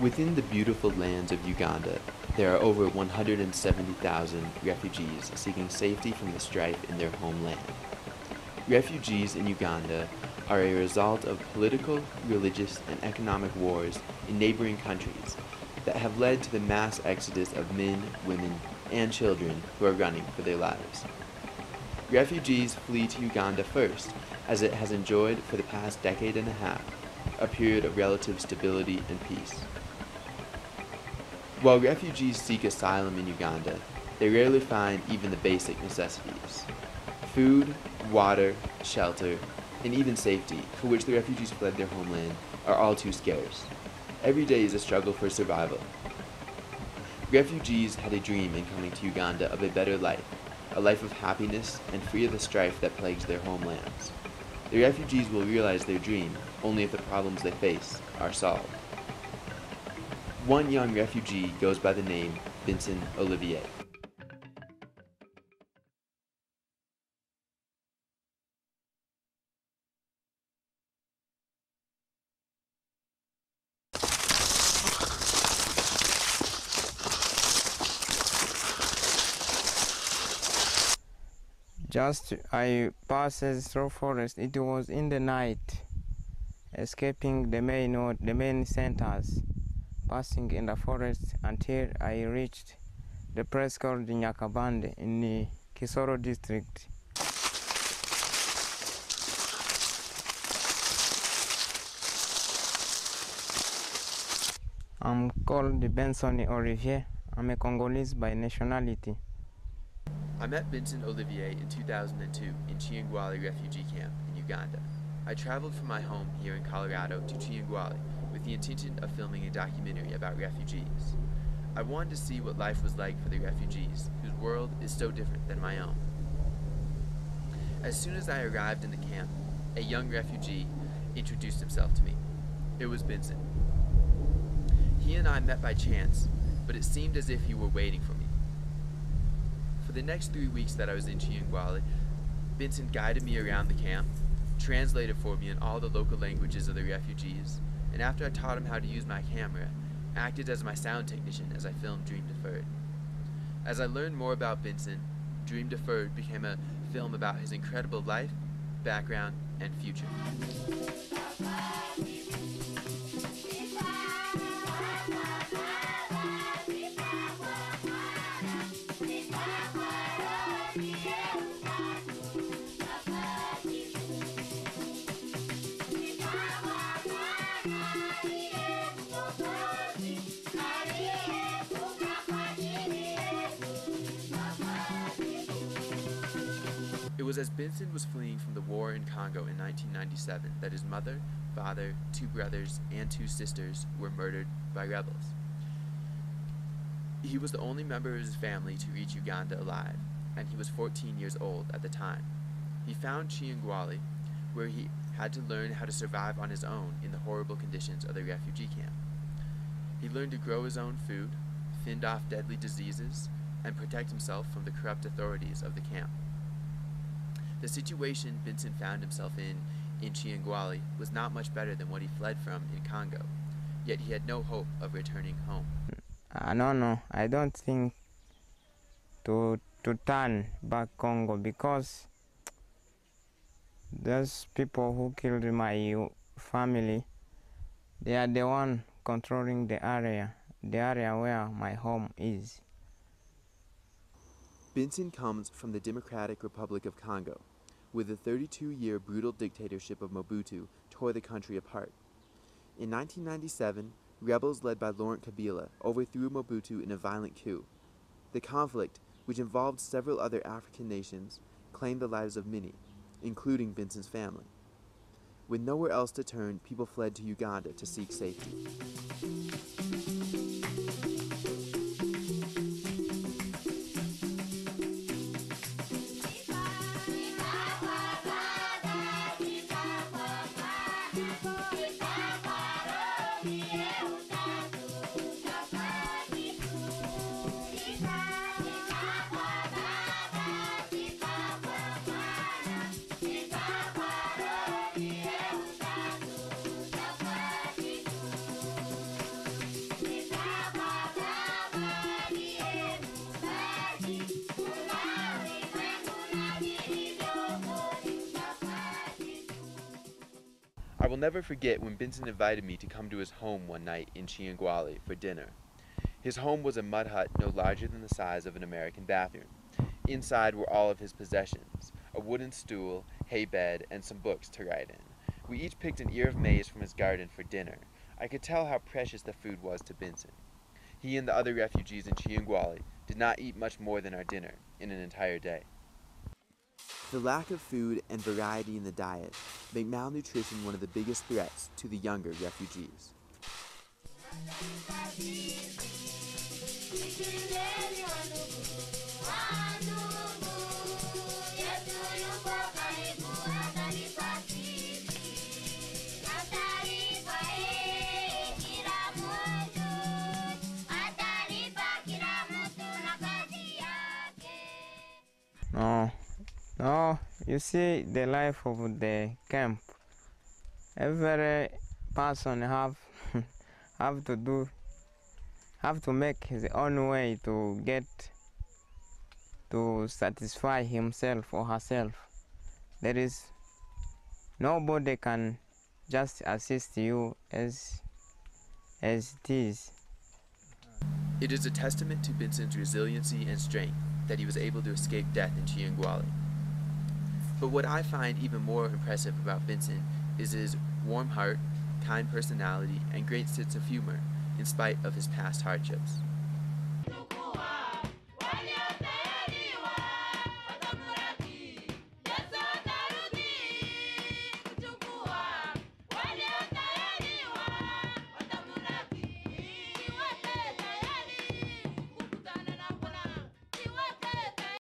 Within the beautiful lands of Uganda, there are over 170,000 refugees seeking safety from the strife in their homeland. Refugees in Uganda are a result of political, religious, and economic wars in neighboring countries that have led to the mass exodus of men, women, and children who are running for their lives. Refugees flee to Uganda first, as it has enjoyed for the past decade and a half a period of relative stability and peace. While refugees seek asylum in Uganda, they rarely find even the basic necessities: food, water, shelter, and even safety, for which the refugees fled their homeland, are all too scarce. Every day is a struggle for survival. Refugees had a dream in coming to Uganda of a better life, a life of happiness and free of the strife that plagues their homelands. The refugees will realize their dream only if the problems they face are solved. One young refugee goes by the name Vincent Olivier. Just I passed through forest. It was in the night, escaping the main centers, passing in the forest until I reached the place called Nyakabande in the Kisoro district. I'm called Benson Olivier. I'm a Congolese by nationality. I met Vincent Olivier in 2002 in Kyangwali refugee camp in Uganda. I traveled from my home here in Colorado to Kyangwali with the intention of filming a documentary about refugees. I wanted to see what life was like for the refugees, whose world is so different than my own. As soon as I arrived in the camp, a young refugee introduced himself to me. It was Vincent. He and I met by chance, but it seemed as if he were waiting for me. For the next 3 weeks that I was in Kyangwali, Vincent guided me around the camp, translated for me in all the local languages of the refugees, and after I taught him how to use my camera, acted as my sound technician as I filmed Dream Deferred. As I learned more about Vincent, Dream Deferred became a film about his incredible life, background, and future. It was as Vincent was fleeing from the war in Congo in 1997 that his mother, father, 2 brothers, and 2 sisters were murdered by rebels. He was the only member of his family to reach Uganda alive, and he was 14 years old at the time. He found Kyangwali, where he had to learn how to survive on his own in the horrible conditions of the refugee camp. He learned to grow his own food, fend off deadly diseases, and protect himself from the corrupt authorities of the camp. The situation Vincent found himself in Kyangwali was not much better than what he fled from in Congo, yet he had no hope of returning home. No, I don't think to turn back Congo, because those people who killed my family, they are the one controlling the area where my home is. Vincent comes from the Democratic Republic of Congo, where the 32-year brutal dictatorship of Mobutu tore the country apart. In 1997, rebels led by Laurent Kabila overthrew Mobutu in a violent coup. The conflict, which involved several other African nations, claimed the lives of many, including Vincent's family. With nowhere else to turn, people fled to Uganda to seek safety. I will never forget when Benson invited me to come to his home one night in Kyangwali for dinner. His home was a mud hut no larger than the size of an American bathroom. Inside were all of his possessions, a wooden stool, hay bed, and some books to write in. We each picked an ear of maize from his garden for dinner. I could tell how precious the food was to Benson. He and the other refugees in Kyangwali did not eat much more than our dinner in an entire day. The lack of food and variety in the diet make malnutrition one of the biggest threats to the younger refugees. No, you see the life of the camp. Every person have have to make his own way to get to satisfy himself or herself. There is nobody can just assist you as it is. It is a testament to Benson's resiliency and strength that he was able to escape death in Kyangwali. But what I find even more impressive about Benson is his warm heart, kind personality, and great sense of humor in spite of his past hardships.